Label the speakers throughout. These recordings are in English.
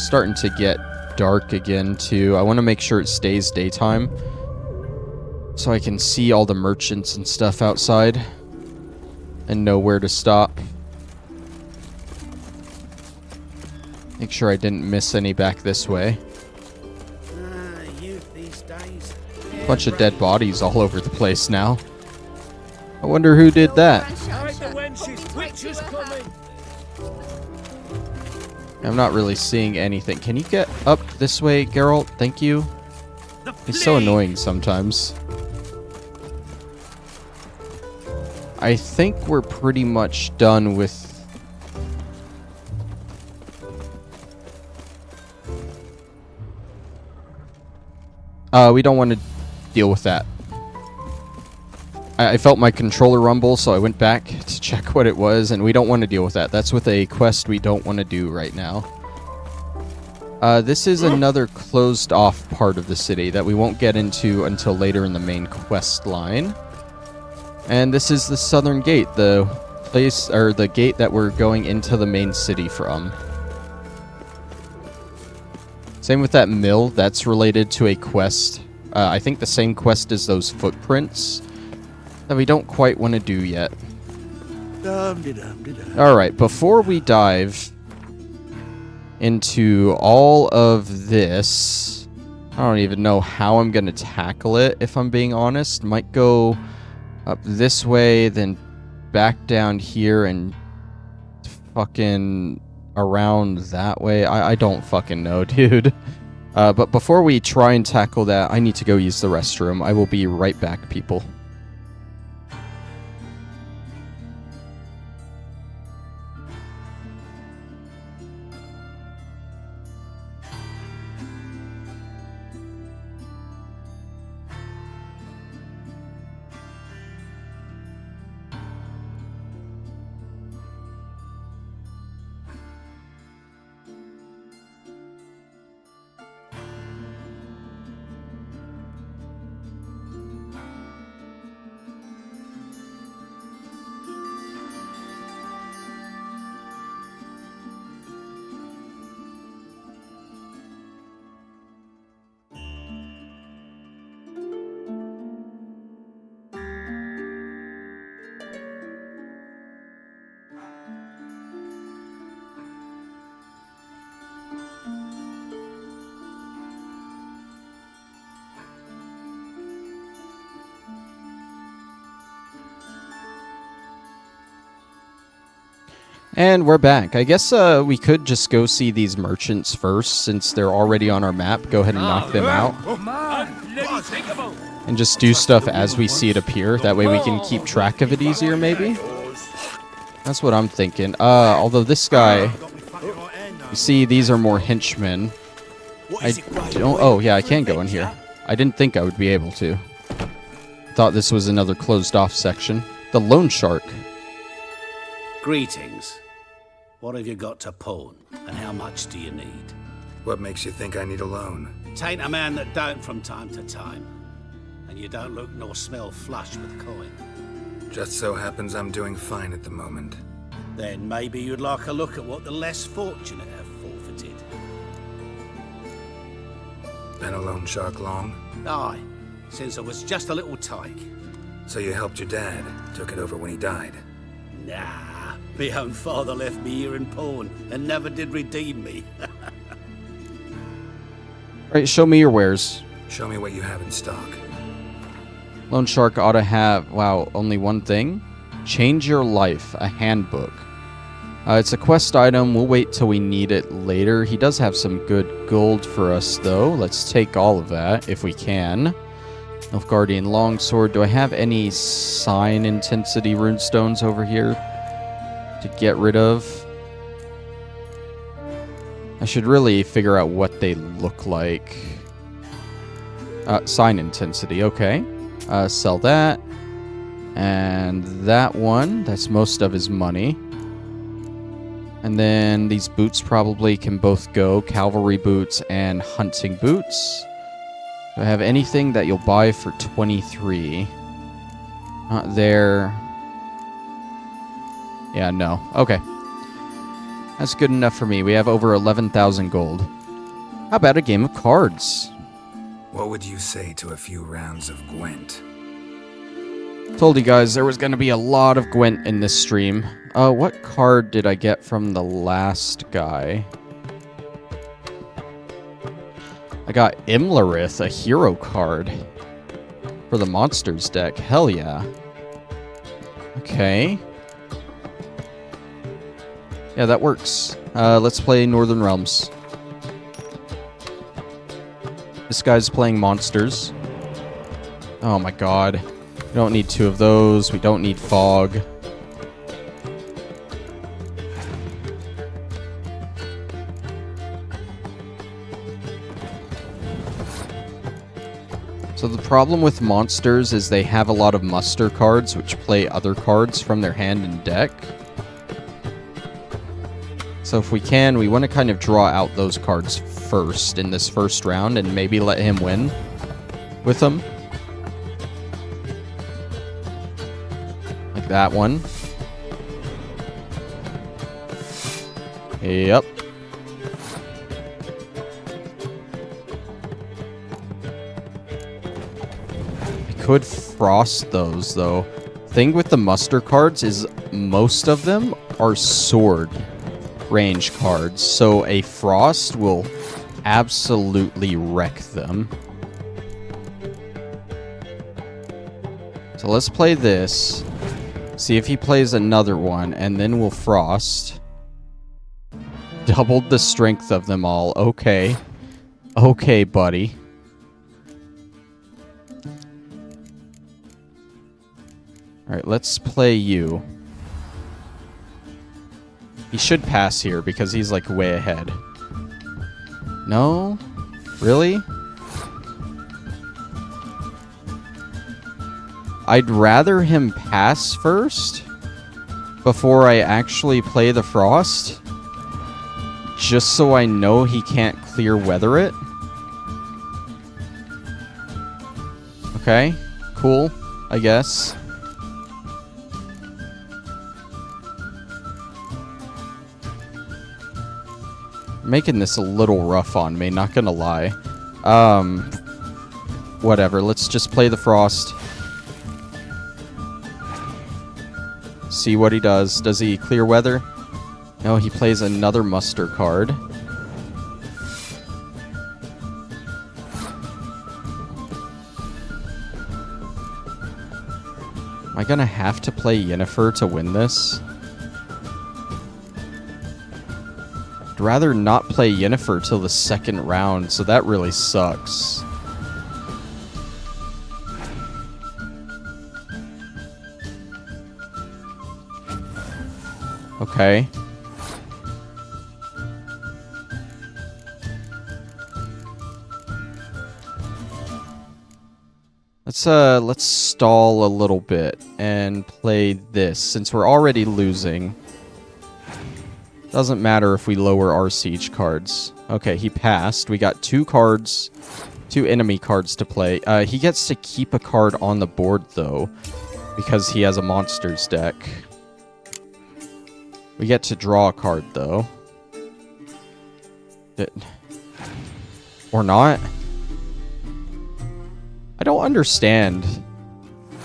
Speaker 1: starting to get dark again, too. I want to make sure it stays daytime so I can see all the merchants and stuff outside and know where to stop. Make sure I didn't miss any back this way. Bunch of dead bodies all over the place now. I wonder who did that. I'm not really seeing anything. Can you get up this way, Geralt? Thank you. He's so annoying sometimes. I think we're pretty much done with... we don't want to deal with that. I felt my controller rumble, so I went back to check what it was, and we don't want to deal with that. That's with a quest we don't want to do right now. This is another closed-off part of the city that we won't get into until later in the main quest line. And this is the southern gate, the place, or the gate that we're going into the main city from. Same with that mill, that's related to a quest. I think the same quest as those footprints that we don't quite want to do yet. Alright, before we dive into all of this, I don't even know how I'm going to tackle it, if I'm being honest. Might go up this way, then back down here and fucking around that way. I don't fucking know, dude. But before we try and tackle that, I need to go use the restroom. I will be right back, people. And we're back. I guess we could just go see these merchants first, since they're already on our map. Go ahead and knock them out. And just do stuff as we see it appear. That way we can keep track of it easier, maybe? That's what I'm thinking. Although this guy... You see, these are more henchmen. I don't... Oh, yeah, I can go in here. I didn't think I would be able to. Thought this was another closed-off section. The loan shark.
Speaker 2: Greetings. What have you got to pawn, and how much do you need?
Speaker 3: What makes you think I need a loan?
Speaker 2: Tain't a man that don't from time to time. And you don't look nor smell flush with coin.
Speaker 3: Just so happens I'm doing fine at the moment.
Speaker 2: Then maybe you'd like a look at what the less fortunate have forfeited.
Speaker 3: Been a loan shark long?
Speaker 2: Aye, since I was just a little tyke.
Speaker 3: So you helped your dad, took it over when he died?
Speaker 2: Nah, my own father left me here in pawn and never did redeem me.
Speaker 1: Right, show me your wares.
Speaker 3: Show me what you have in stock.
Speaker 1: Loan shark ought to have, wow, only one thing? Change your life, a handbook. It's a quest item. We'll wait till we need it later. He does have some good gold for us, though. Let's take all of that, if we can. Nilfgaardian longsword. Do I have any sign intensity runestones over here to get rid of? I should really figure out what they look like. Sign intensity, okay. Sell that. And that one, that's most of his money. And then these boots probably can both go. Cavalry boots and hunting boots. Do I have anything that you'll buy for 23? Not there. Yeah, no. Okay. That's good enough for me. We have over 11,000 gold. How about a game of cards?
Speaker 3: What would you say to a few rounds of Gwent?
Speaker 1: Told you guys there was going to be a lot of Gwent in this stream. What card did I get from the last guy? I got Imlerith, a hero card. For the monsters deck. Hell yeah. Okay. Yeah, that works. Let's play Northern Realms. This guy's playing monsters. Oh my god. We don't need 2 of those. We don't need fog. So the problem with monsters is they have a lot of muster cards which play other cards from their hand and deck. So if we can, we want to kind of draw out those cards first in this first round and maybe let him win with them. Like that one. Yep. Could frost those though. Thing with the muster cards is most of them are sword range cards, so a frost will absolutely wreck them. So let's play this, see if he plays another one, and then we'll frost. Doubled the strength of them all. Okay. Okay, buddy. Alright, let's play you. He should pass here because he's like way ahead. No? Really? I'd rather him pass first before I actually play the frost. Just so I know he can't clear weather it. Okay, cool, I guess. Making this a little rough on me, not gonna lie. Whatever, let's just play the frost. See what he does. Does he clear weather? No, he plays another muster card. Am I gonna have to play Yennefer to win this? I'd rather not play Yennefer till the second round, so that really sucks. Okay. Let's stall a little bit and play this since we're already losing. Doesn't matter if we lower our siege cards. Okay, he passed. We got 2 cards, 2 enemy cards to play. He gets to keep a card on the board though, because he has a monsters deck. We get to draw a card though. Or not. I don't understand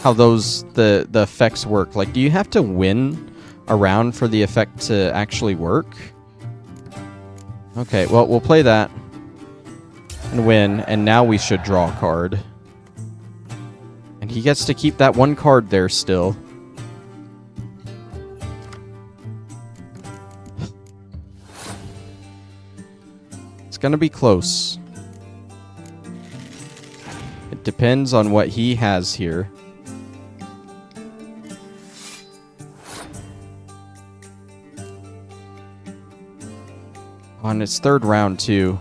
Speaker 1: how the effects work. Like, do you have to win a round for the effect to actually work? Okay, well, we'll play that and win, and now we should draw a card. And he gets to keep that 1 card there still. It's gonna be close. It depends on what he has here. On its 3rd round too.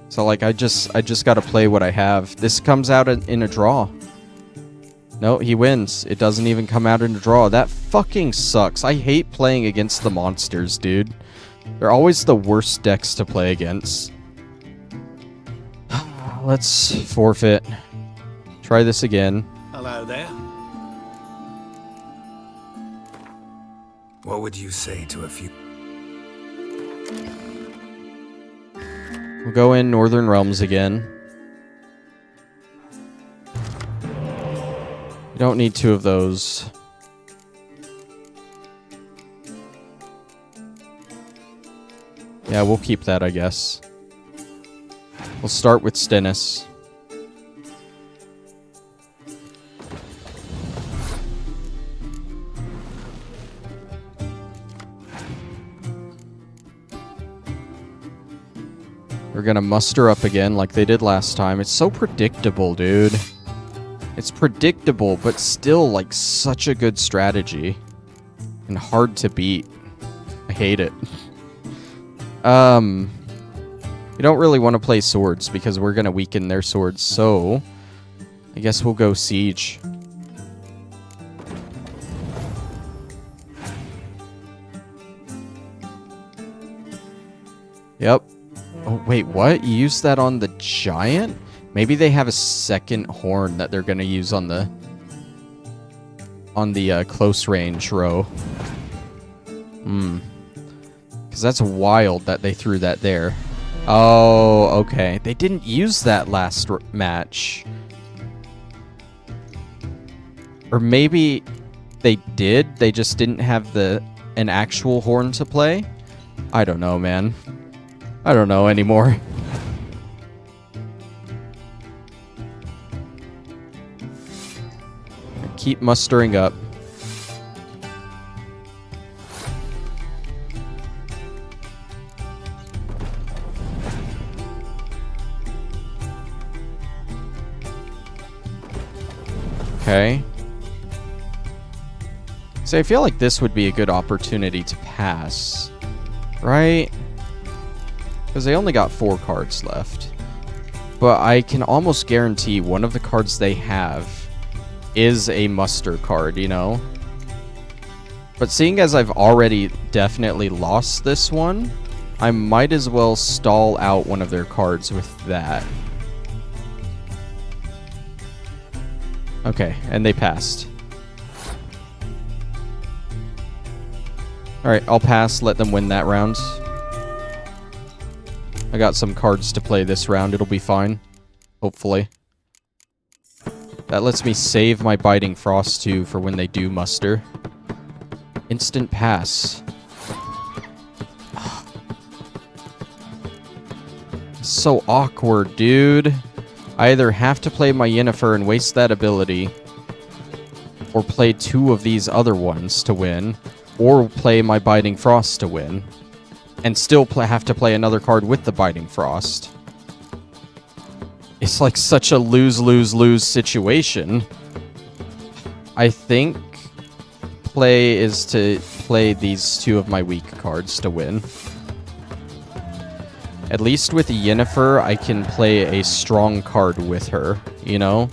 Speaker 1: So like I just gotta play what I have. This comes out in a draw. No, he wins. It doesn't even come out in a draw. That fucking sucks. I hate playing against the monsters, dude. They're always the worst decks to play against. Let's forfeit. Try this again.
Speaker 2: Hello there.
Speaker 3: What would you say to a few...
Speaker 1: We'll go in Northern Realms again. We don't need 2 of those. Yeah, we'll keep that, I guess. We'll start with Stennis. We're gonna muster up again like they did last time. It's so predictable, dude. It's predictable, but still, like, such a good strategy. And hard to beat. I hate it. We don't really want to play swords because we're gonna weaken their swords, so I guess we'll go siege. Yep. Oh, wait, what? You used that on the giant? Maybe they have a second horn that they're gonna use on the close range row. Because that's wild that they threw that there. Oh, okay. They didn't use that last match. Or maybe they did. They just didn't have an actual horn to play. I don't know, man. I don't know anymore. Keep mustering up. Okay. So I feel like this would be a good opportunity to pass. Right? Because they only got 4 cards left. But I can almost guarantee one of the cards they have is a muster card, you know? But seeing as I've already definitely lost this one, I might as well stall out one of their cards with that. Okay, and they passed. Alright, I'll pass, let them win that round. I got some cards to play this round, it'll be fine. Hopefully. That lets me save my Biting Frost too for when they do muster. Instant pass. So awkward, dude. I either have to play my Yennefer and waste that ability, or play 2 of these other ones to win, or play my Biting Frost to win, and still have to play another card with the Biting Frost. It's like such a lose-lose-lose situation. I think play is to play these 2 of my weak cards to win. At least with Yennefer, I can play a strong card with her, you know?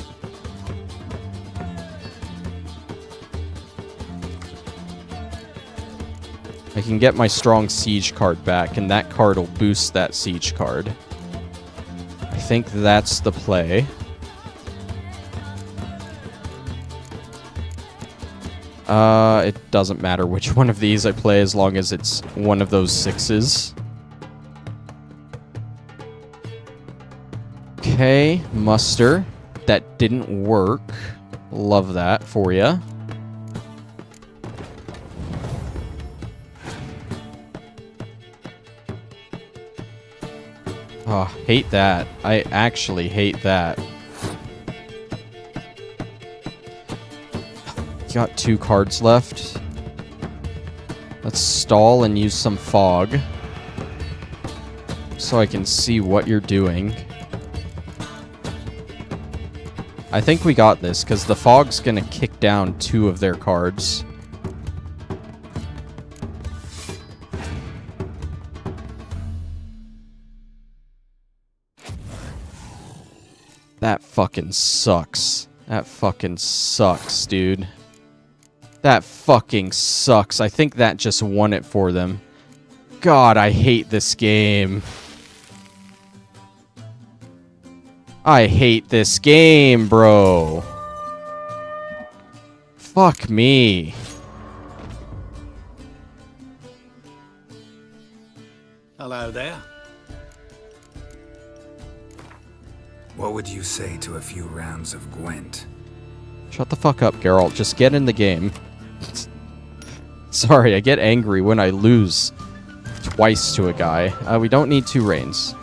Speaker 1: I can get my strong siege card back, and that card will boost that siege card. I think that's the play. It doesn't matter which one of these I play as long as it's one of those 6s. Okay, muster. That didn't work. Love that for ya. Oh, hate that. I actually hate that. Got 2 cards left. Let's stall and use some fog, so I can see what you're doing. I think we got this, because the fog's gonna kick down 2 of their cards. That fucking sucks. That fucking sucks, dude. That fucking sucks. I think that just won it for them. God, I hate this game. I hate this game, bro. Fuck me.
Speaker 2: Hello there.
Speaker 3: What would you say to a few rounds of Gwent?
Speaker 1: Shut the fuck up, Geralt. Just get in the game. Sorry, I get angry when I lose twice to a guy. We don't need 2 rains.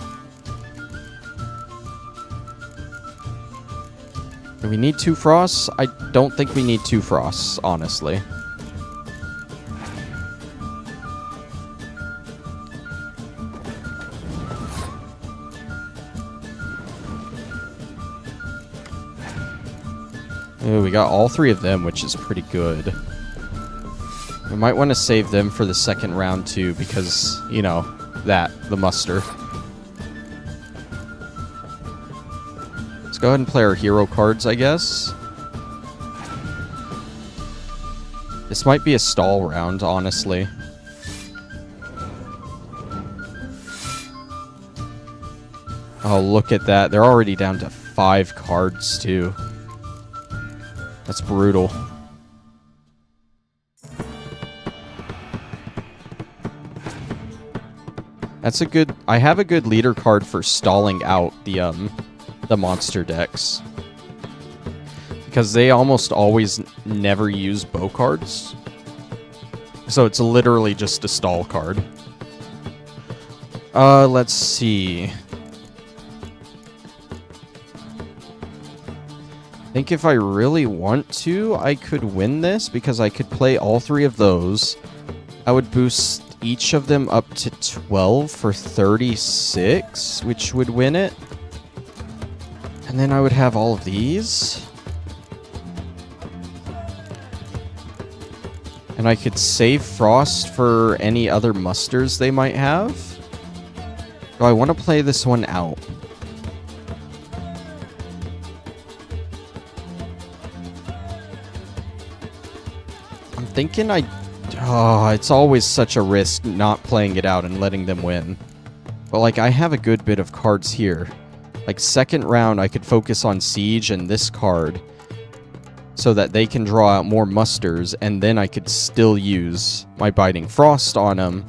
Speaker 1: Do we need 2 frosts? I don't think we need 2 frosts, honestly. Ooh, we got all 3 of them, which is pretty good. We might want to save them for the second round, too, because, you know, the muster. Let's go ahead and play our hero cards, I guess. This might be a stall round, honestly. Oh, look at that. They're already down to 5 cards, too. That's brutal. That's a good... I have a good leader card for stalling out the monster decks. Because they almost always never use bow cards. So it's literally just a stall card. Let's see. I think if I really want to, I could win this because I could play all 3 of those. I would boost each of them up to 12 for 36, which would win it. And then I would have all of these. And I could save Frost for any other musters they might have. Do I want to play this one out? Thinking it's always such a risk not playing it out and letting them win. But, like, I have a good bit of cards here. Like, second round, I could focus on Siege and this card so that they can draw out more musters, and then I could still use my Biting Frost on them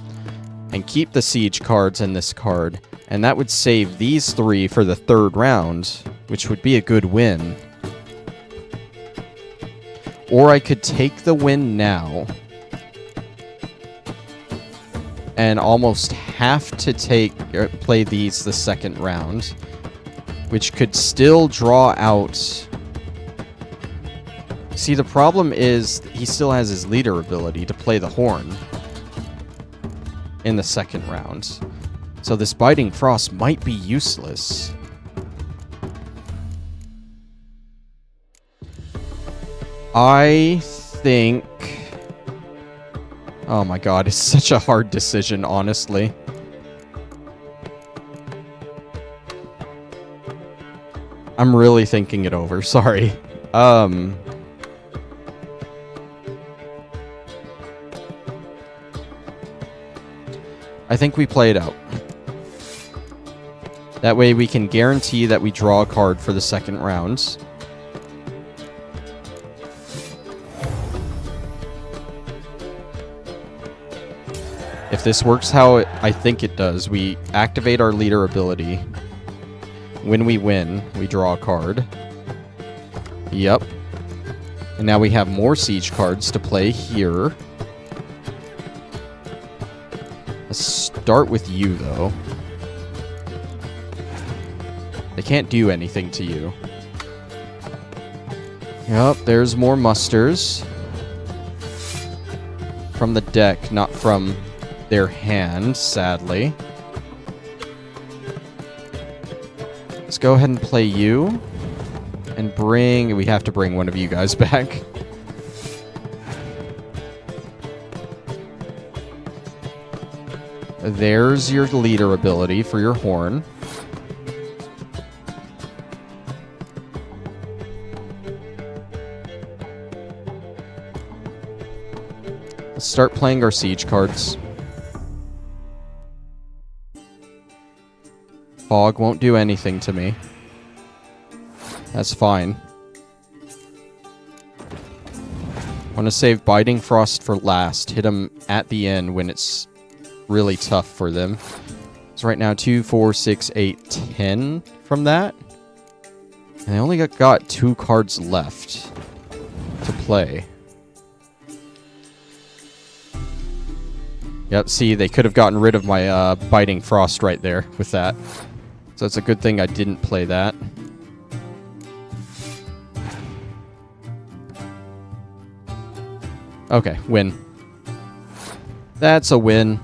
Speaker 1: and keep the Siege cards and this card. And that would save these 3 for the third round, which would be a good win. Or I could take the win now and almost have to play these the second round, which could still draw out. See, the problem is he still has his leader ability to play the horn in the second round. So this Biting Frost might be useless. I think... Oh my god, it's such a hard decision, honestly. I'm really thinking it over, sorry. I think we play it out. That way we can guarantee that we draw a card for the second round. If this works how I think it does, we activate our leader ability. When we win, we draw a card. Yep. And now we have more Siege cards to play here. Let's start with you, though. They can't do anything to you. Yep, there's more musters. From the deck, not from their hand, sadly. Let's go ahead and play you. And bring... We have to bring one of you guys back. There's your leader ability for your horn. Let's start playing our Siege cards. Fog won't do anything to me. That's fine. Want to save Biting Frost for last. Hit him at the end when it's really tough for them. So right now, 2, 4, 6, 8, 10 from that. And I only got 2 cards left to play. Yep, see, they could have gotten rid of my Biting Frost right there with that. So it's a good thing I didn't play that. Okay, win. That's a win.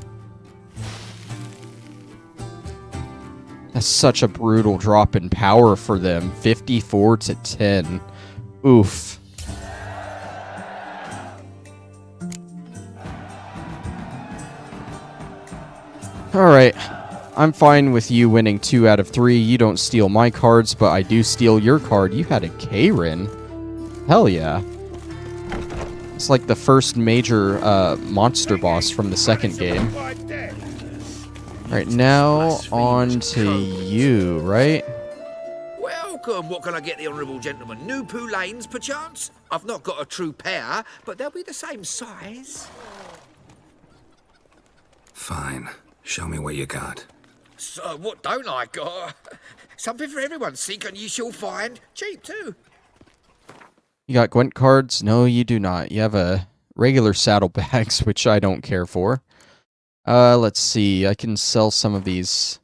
Speaker 1: That's such a brutal drop in power for them. 54 to 10. Oof. Alright. I'm fine with you winning 2 out of 3. You don't steal my cards, but I do steal your card. You had a Karen. Hell yeah. It's like the first major monster boss from the second game. Right, now on to you, right?
Speaker 4: Welcome. What can I get the honourable gentleman? New Poo Lanes, perchance? I've not got a true pair, but they'll be the same size.
Speaker 3: Fine. Show me what you got.
Speaker 4: So, what don't I got? Something for everyone. Seek and ye shall find. Cheap, too.
Speaker 1: You got Gwent cards? No, you do not. You have a regular saddlebags, which I don't care for. Let's see. I can sell some of these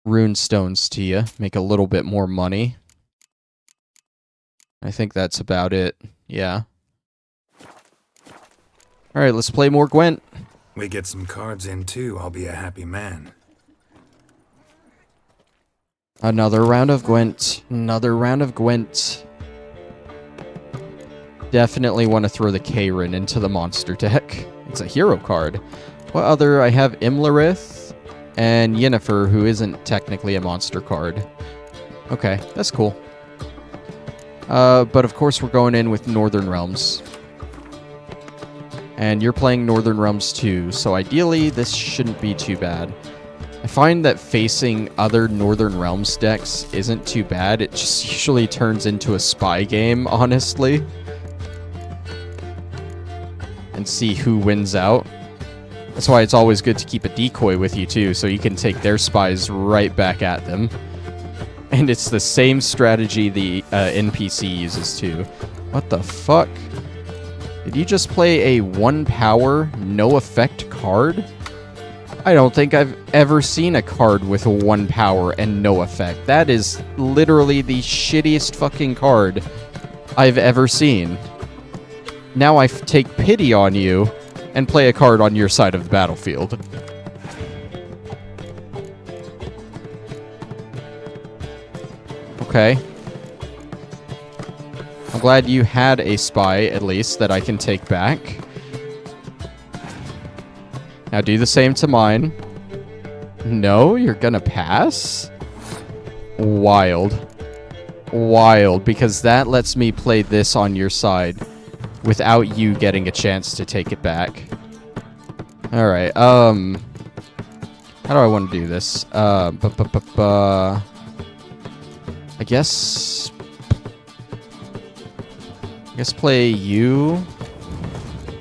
Speaker 1: rune stones to you. Make a little bit more money. I think that's about it. Yeah. Alright, let's play more Gwent.
Speaker 3: We get some cards in too, I'll be a happy man.
Speaker 1: Another round of Gwent. Another round of Gwent. Definitely want to throw the Karen into the monster deck. It's a hero card. What other? I have Imlerith and Yennefer, who isn't technically a monster card. Okay, that's cool. But of course we're going in with Northern Realms. And you're playing Northern Realms too, so ideally this shouldn't be too bad. I find that facing other Northern Realms decks isn't too bad. It just usually turns into a spy game, honestly. And see who wins out. That's why it's always good to keep a decoy with you too, so you can take their spies right back at them. And it's the same strategy the NPC uses too. What the fuck? Did you just play a 1 power, no effect card? I don't think I've ever seen a card with a 1 power and no effect. That is literally the shittiest fucking card I've ever seen. Now I take pity on you and play a card on your side of the battlefield. Okay. I'm glad you had a spy, at least, that I can take back. Now do the same to mine. No, you're gonna pass? Wild. Wild, because that lets me play this on your side without you getting a chance to take it back. Alright, how do I want to do this? I guess play you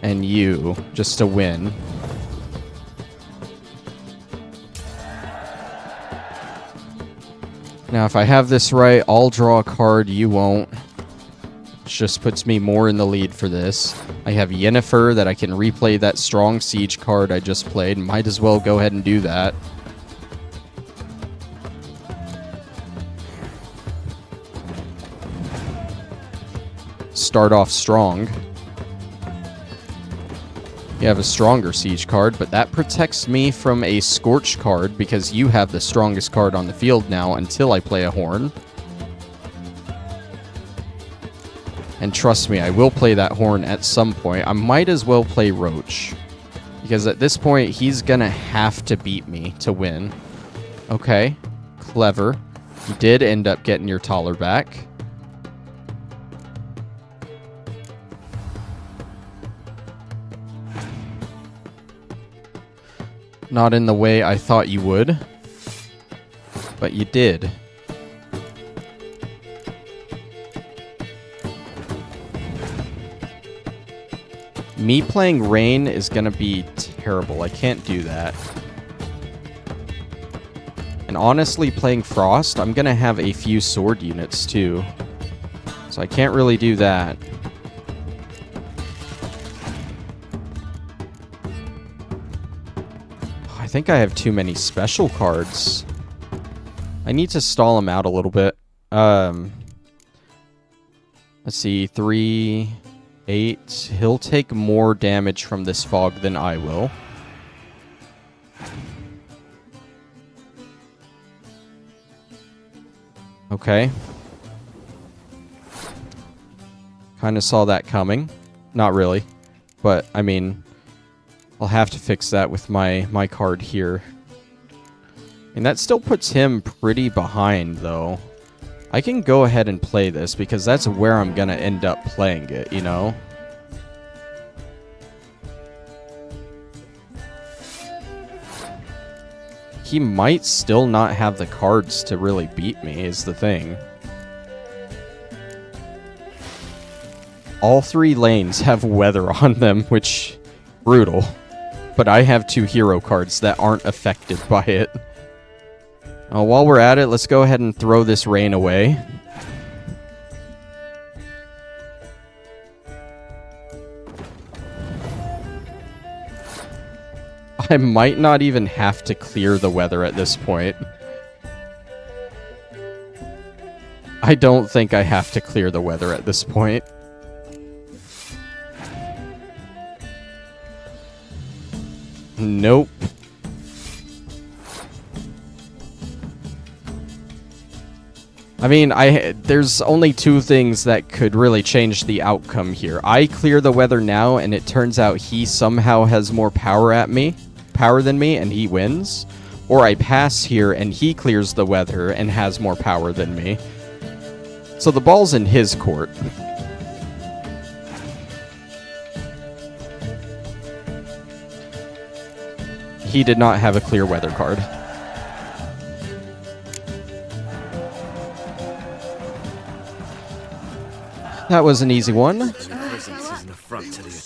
Speaker 1: and you just to win. Now, if I have this right, I'll draw a card, you won't. Which just puts me more in the lead for this. I have Yennefer that I can replay that strong siege card I just played. Might as well go ahead and do that. Start off strong. You have a stronger siege card, but that protects me from a Scorch card because you have the strongest card on the field now until I play a Horn. And trust me, I will play that Horn at some point. I might as well play Roach, because at this point, he's gonna have to beat me to win. Okay, clever. You did end up getting your Taller back. Not in the way I thought you would, but you did. Me playing Rain is gonna be terrible. I can't do that. And honestly, playing Frost, I'm going to have a few sword units too. So I can't really do that. I think I have too many special cards. I need to stall him out a little bit. Let's see, 3, 8. He'll take more damage from this fog than I will. Okay. Kind of saw that coming. Not really. But, I mean, I'll have to fix that with my card here. And that still puts him pretty behind, though. I can go ahead and play this, because that's where I'm going to end up playing it, you know? He might still not have the cards to really beat me, is the thing. All 3 lanes have weather on them, which... brutal. But I have 2 hero cards that aren't affected by it. While we're at it, let's go ahead and throw this rain away. I might not even have to clear the weather at this point. I don't think I have to clear the weather at this point. Nope. I mean, there's only 2 things that could really change the outcome here. I clear the weather now, and it turns out he somehow has more power than me, and he wins. Or I pass here, and he clears the weather and has more power than me. So the ball's in his court. He did not have a clear weather card. That was an easy one.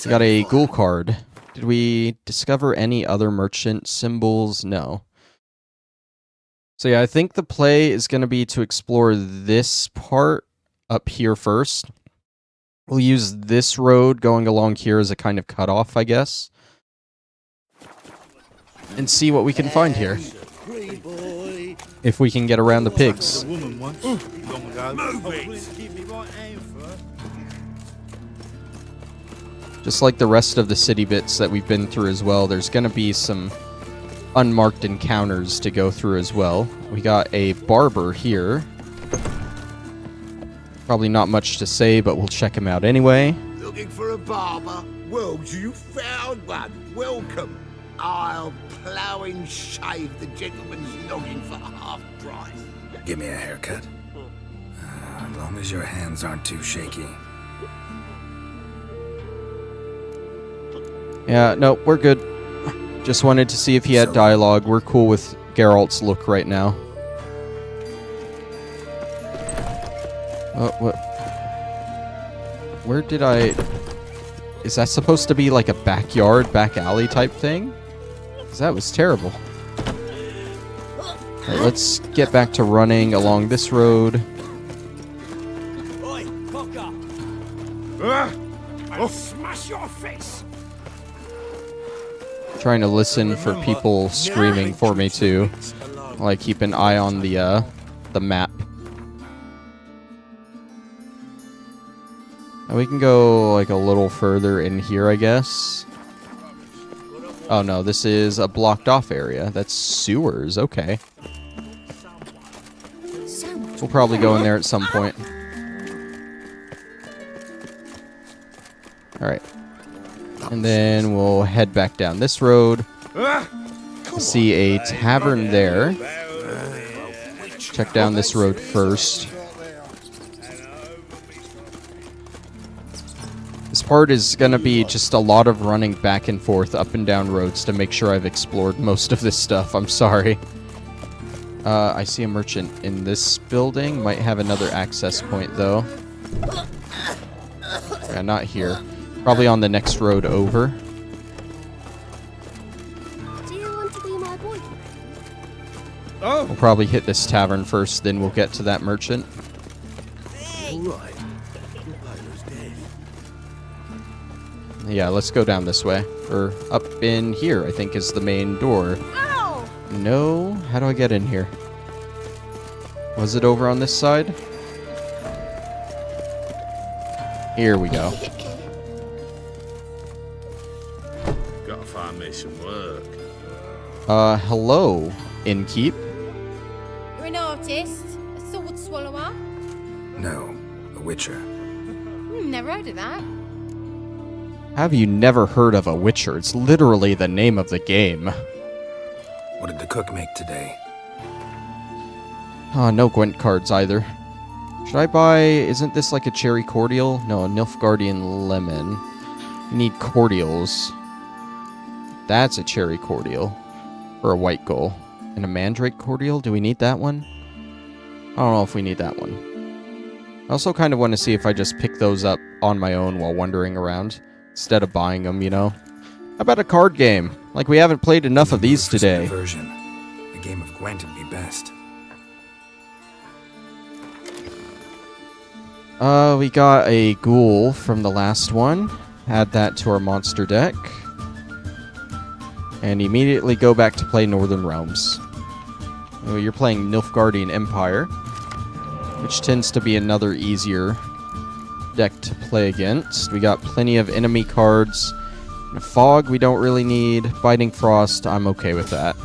Speaker 1: We got a ghoul card. Did we discover any other merchant symbols? No. So yeah, I think the play is going to be to explore this part up here first. We'll use this road going along here as a kind of cutoff, I guess. And see what we can find here. If we can get around the pigs. Just like the rest of the city bits that we've been through as well, there's going to be some unmarked encounters to go through as well. We got a barber here. Probably not much to say, but we'll check him out anyway.
Speaker 5: Looking for a barber? Well, you found one. Welcome. I'll plough and shave the gentleman's noggin for half price.
Speaker 3: Give me a haircut. As long as your hands aren't too shaky.
Speaker 1: Yeah, no, we're good. Just wanted to see if he had dialogue. We're cool with Geralt's look right now. Oh, what? Where did I... Is that supposed to be like a backyard, back alley type thing? Because that was terrible. Alright, let's get back to running along this road.
Speaker 6: Oi, Cocker! I'll smash your face!
Speaker 1: Trying to listen for people screaming for me too. While I keep an eye on the map. Now we can go like a little further in here, I guess. Oh no, this is a blocked off area. That's sewers, okay. We'll probably go in there at some point. Alright. And then we'll head back down this road. See a tavern there. Check down this road first. This part is going to be just a lot of running back and forth up and down roads to make sure I've explored most of this stuff. I'm sorry. I see a merchant in this building. Might have another access point, though. Yeah, not here. Probably on the next road over.
Speaker 7: Do you want to be my boyfriend?
Speaker 2: Oh,
Speaker 1: We'll probably hit this tavern first, then we'll get to that merchant.
Speaker 5: All right. Look, dead.
Speaker 1: Yeah, let's go down this way. Or up in here, I think, is the main door.
Speaker 6: Ow!
Speaker 1: No? How do I get in here? Was it over on this side? Here we go.
Speaker 2: gotta find me some work.
Speaker 1: Hello, innkeep.
Speaker 7: You're an artist? A sword swallower?
Speaker 3: No, a witcher.
Speaker 7: Never heard of that.
Speaker 1: Have you never heard of a witcher? It's literally the name of the game.
Speaker 3: What did the cook make today?
Speaker 1: No Gwent cards either. Should I buy... Isn't this like a cherry cordial? No, a Nilfgaardian lemon. You need cordials. That's a cherry cordial. Or a white gull. And a mandrake cordial? Do we need that one? I don't know if we need that one. I also kind of want to see if I just pick those up on my own while wandering around. Instead of buying them, you know? How about a card game? Like we haven't played enough of these today.
Speaker 3: Version. A game of Gwent would be best.
Speaker 1: We got a ghoul from the last one. Add that to our monster deck. And immediately go back to play Northern Realms. Oh, you're playing Nilfgaardian Empire, which tends to be another easier deck to play against. We got plenty of enemy cards. Fog we don't really need. Biting Frost, I'm okay with that.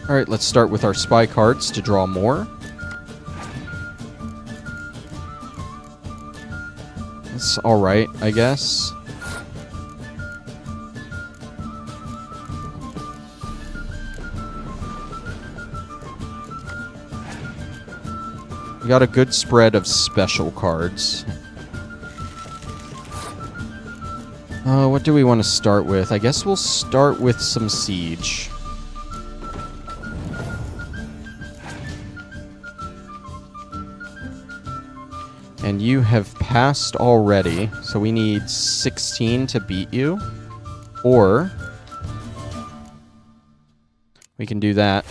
Speaker 1: Alright, let's start with our spy cards to draw more. That's alright, I guess. We got a good spread of special cards. What do we want to start with? I guess we'll start with some Siege. And you have passed already, so we need 16 to beat you. Or we can do that.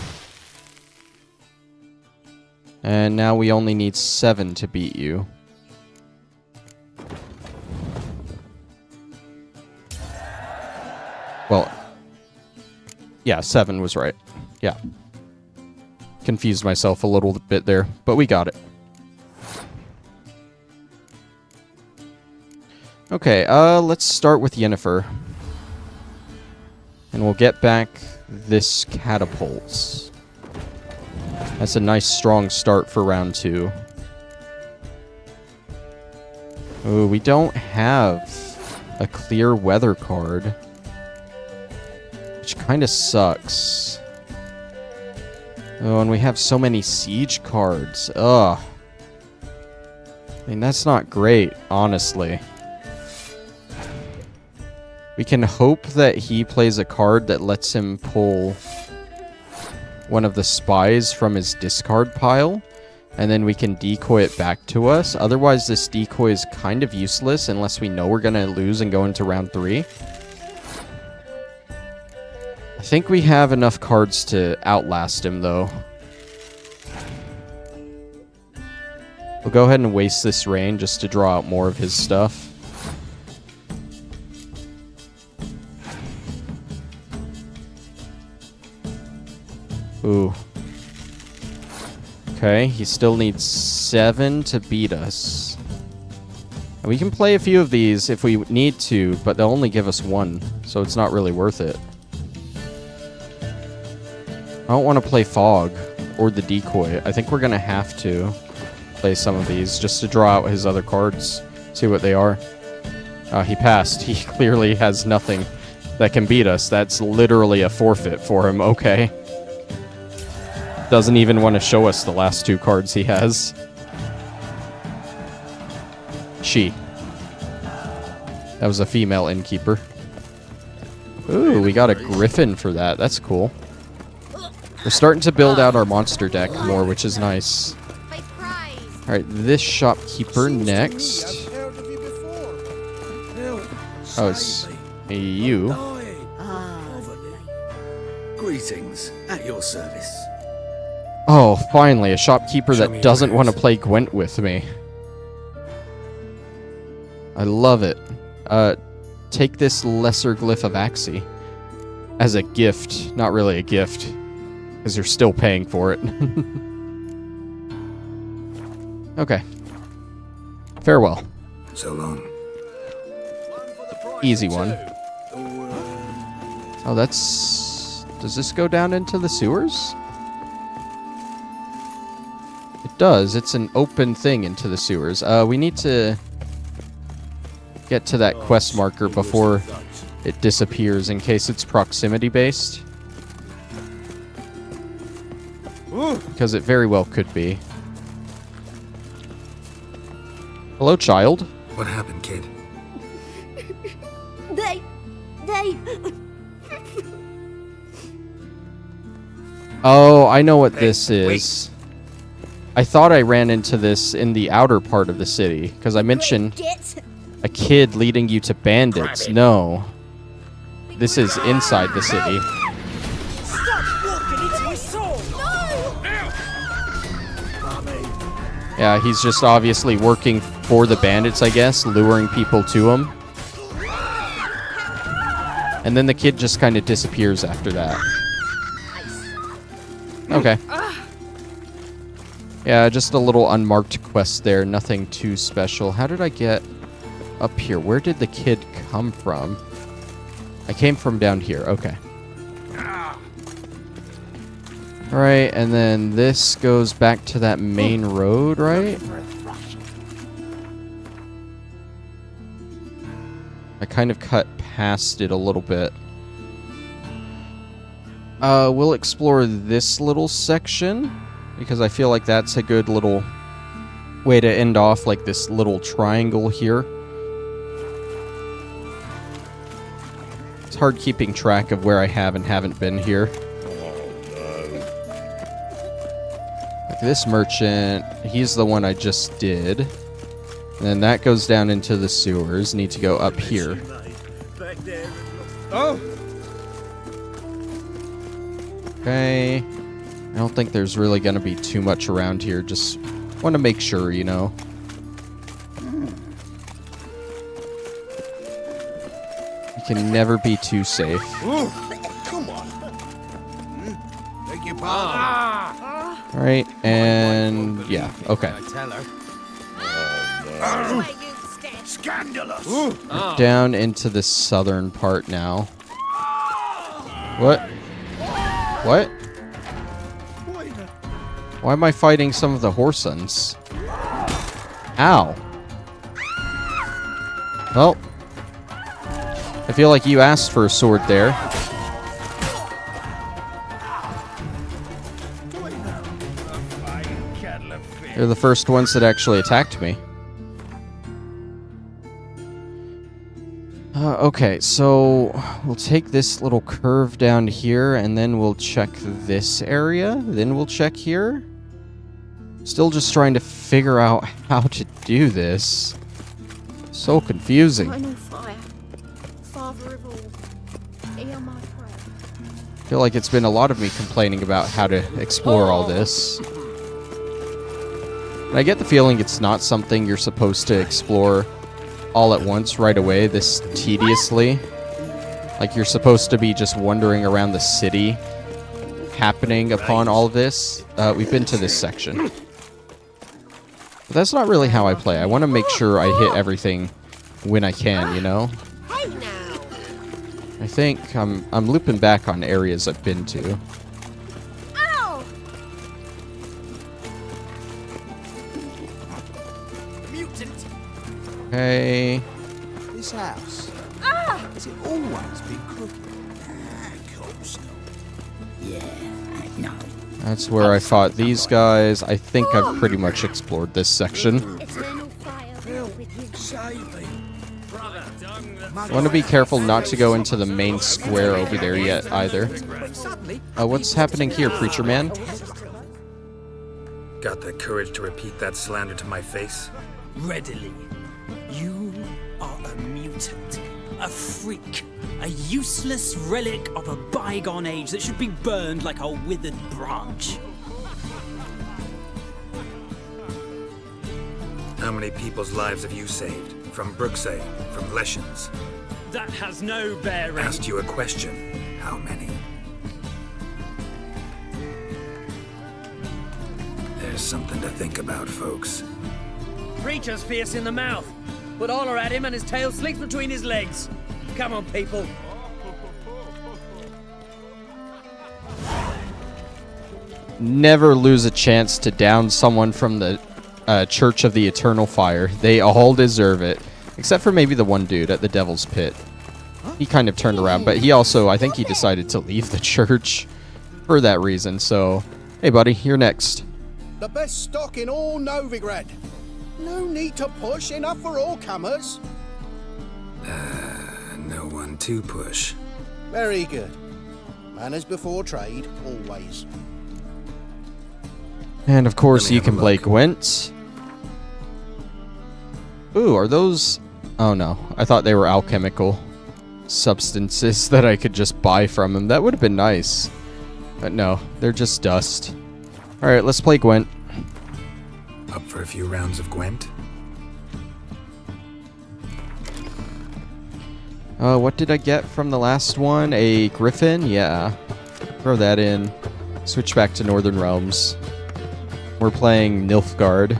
Speaker 1: And now we only need 7 to beat you. Well, yeah, 7 was right. Yeah. Confused myself a little bit there, but we got it. Okay, let's start with Yennefer. And we'll get back this catapults. That's a nice strong start for round 2. Oh, we don't have a clear weather card, which kind of sucks. Oh, and we have so many siege cards. Ugh. I mean, that's not great, honestly. We can hope that he plays a card that lets him pull one of the spies from his discard pile, and then we can decoy it back to us. Otherwise, this decoy is kind of useless unless we know we're going to lose and go into round 3. I think we have enough cards to outlast him, though. We'll go ahead and waste this rain just to draw out more of his stuff. Ooh. Okay, he still needs 7 to beat us. And we can play a few of these if we need to, but they'll only give us 1, so it's not really worth it. I don't want to play Fog or the Decoy. I think we're going to have to play some of these just to draw out his other cards, see what they are. He passed. He clearly has nothing that can beat us. That's literally a forfeit for him. Okay. Doesn't even want to show us the last 2 cards he has. She. That was a female innkeeper. Ooh, we got a griffin for that. That's cool. We're starting to build out our monster deck more, which is nice. Alright, this shopkeeper next. Oh, it's you.
Speaker 3: Greetings, at your service.
Speaker 1: Oh, finally, a shopkeeper
Speaker 3: Show me
Speaker 1: that
Speaker 3: your
Speaker 1: doesn't want to
Speaker 3: wares.
Speaker 1: play Gwent with me. I love it. Take this lesser glyph of Axie as a gift. Not really a gift, because you're still paying for it. Okay. Farewell.
Speaker 3: So long.
Speaker 1: Easy one. Oh, that's... Does this go down into the sewers? It does. It's an open thing into the sewers. We need to get to that quest marker before it disappears in case it's proximity based. Because it very well could be. Hello, child.
Speaker 3: What happened, kid?
Speaker 7: They...
Speaker 1: Oh, I know what this is. I thought I ran into this in the outer part of the city, because I mentioned
Speaker 7: Get...
Speaker 1: a kid leading you to bandits. No. This is inside the city.
Speaker 6: Stop walking into his sword!
Speaker 1: Yeah, he's just obviously working for the bandits, I guess, luring people to him. And then the kid just kind of disappears after that. Okay. Yeah, just a little unmarked quest there. Nothing too special. How did I get up here? Where did the kid come from? I came from down here. Okay. Alright, and then this goes back to that main road, right? I kind of cut past it a little bit. We'll explore this little section, because I feel like that's a good little way to end off, like this little triangle here. It's hard keeping track of where I have and haven't been here. Like this merchant, he's the one I just did. And then that goes down into the sewers. Need to go up here. Okay. I don't think there's really going to be too much around here. Just want to make sure, you know. You can never be too safe.
Speaker 5: Come on. Beg your pardon.
Speaker 1: Alright, and yeah, okay.
Speaker 5: Scandalous.
Speaker 1: We're down into the southern part now. What? What? Why am I fighting some of the Horsons? Ow. Well, I feel like you asked for a sword there. They're the first ones that actually attacked me. Okay, so we'll take this little curve down here, and then we'll check this area. Then we'll check here. Still just trying to figure out how to do this. So confusing.
Speaker 7: Final fire. Father of all. Hear my prayer.
Speaker 1: I feel like it's been a lot of me complaining about how to explore all this. And I get the feeling it's not something you're supposed to explore all at once right away, this tediously. Like you're supposed to be just wandering around the city, happening upon all of this. We've been to this section. But that's not really how I play. I want to make sure I hit everything when I can, you know?
Speaker 7: Hey now.
Speaker 1: I think I'm looping back on areas I've been to.
Speaker 7: Ow!
Speaker 6: Mutant!
Speaker 1: Okay.
Speaker 5: This house. Has it always been crooked? Of course not. Yeah, I know.
Speaker 1: That's where I fought these guys. I think I've pretty much explored this section.
Speaker 7: Eternal fire with you.
Speaker 5: Save me.
Speaker 1: I want to be careful not to go into the main square over there yet, either. What's happening here, Preacher Man?
Speaker 3: Got the courage to repeat that slander to my face?
Speaker 6: Readily. You are a mutant. A freak. A useless relic of a bygone age that should be burned like a withered branch.
Speaker 3: How many people's lives have you saved? From Bruxay, from Leshens?
Speaker 6: That has no bearing.
Speaker 3: Asked you a question. How many? There's something to think about, folks.
Speaker 6: Creature's fierce in the mouth. Put holler at him and his tail slinks between his legs. Come on, people.
Speaker 1: Never lose a chance to down someone from the Church of the Eternal Fire. They all deserve it. Except for maybe the one dude at the Devil's Pit. He kind of turned around, but he also, I think he decided to leave the church for that reason. So, hey buddy, you're next.
Speaker 8: The best stock in all Novigrad. No need to push, enough for all comers.
Speaker 3: No one to push.
Speaker 8: Very good. Manners before trade, always.
Speaker 1: And of course,
Speaker 3: Let me
Speaker 1: you
Speaker 3: have a
Speaker 1: can play
Speaker 3: look.
Speaker 1: Gwent. Ooh, are those... Oh no, I thought they were alchemical substances that I could just buy from him. That would have been nice. But no, they're just dust. Alright, let's play Gwent.
Speaker 3: Up for a few rounds of Gwent?
Speaker 1: What did I get from the last one? A griffin? Yeah. Throw that in. Switch back to Northern Realms. We're playing Nilfgaard.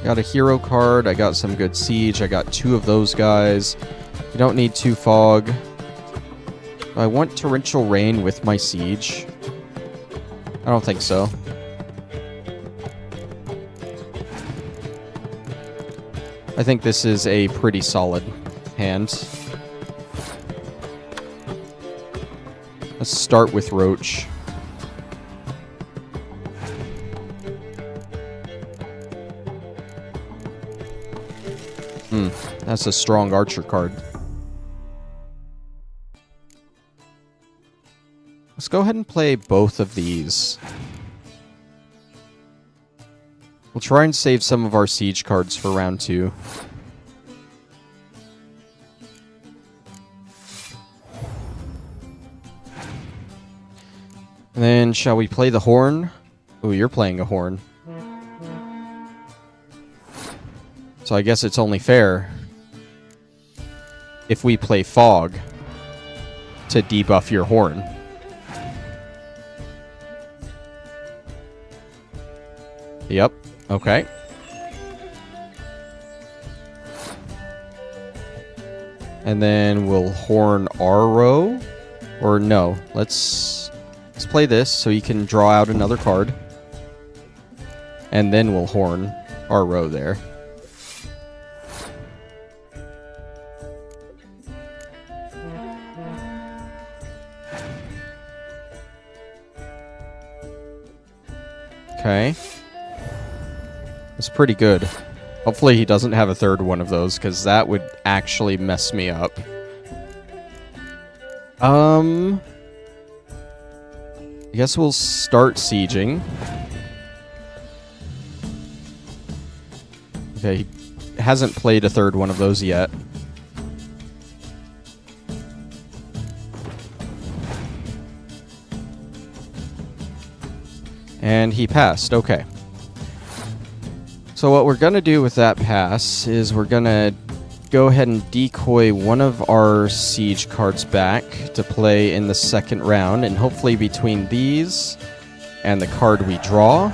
Speaker 1: Got a hero card. I got some good siege. I got 2 of those guys. You don't need 2 fog. I want torrential rain with my siege. I don't think so. I think this is a pretty solid hand. Let's start with Roach. That's a strong archer card. Let's go ahead and play both of these. We'll try and save some of our siege cards for round 2. And then, shall we play the horn? Ooh, you're playing a horn. So I guess it's only fair if we play fog to debuff your horn. Yep. Okay. And then we'll horn our row. Or no, let's play this so you can draw out another card. And then we'll horn our row there. Okay. That's pretty good. Hopefully he doesn't have a third one of those, because that would actually mess me up. I guess we'll start sieging. Okay, he hasn't played a third one of those yet. And he passed, okay. So what we're going to do with that pass is we're going to go ahead and decoy one of our siege cards back to play in the second round, and hopefully between these and the card we draw,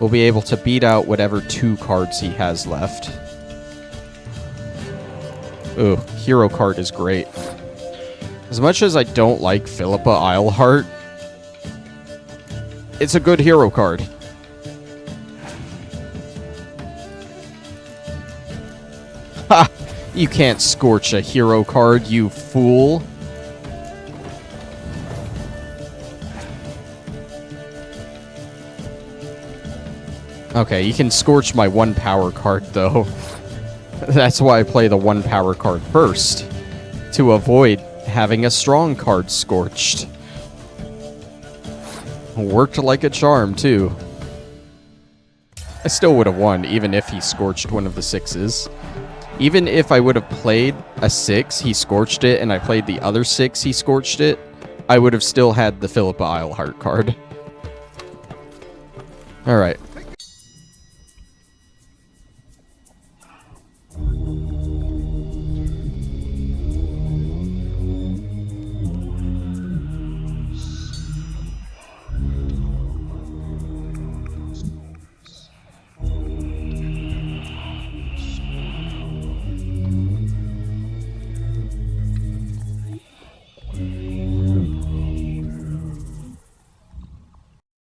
Speaker 1: we'll be able to beat out whatever 2 cards he has left. Ooh, hero card is great. As much as I don't like Philippa Eilhart, it's a good hero card. Ha! You can't scorch a hero card, you fool. Okay, you can scorch my 1 power card, though. That's why I play the 1 power card first, to avoid having a strong card scorched. Worked like a charm, too. I still would have won, even if he scorched one of the 6s. Even if I would have played a 6, he scorched it, and I played the other 6, he scorched it, I would have still had the Philippa Eilhart card. Alright.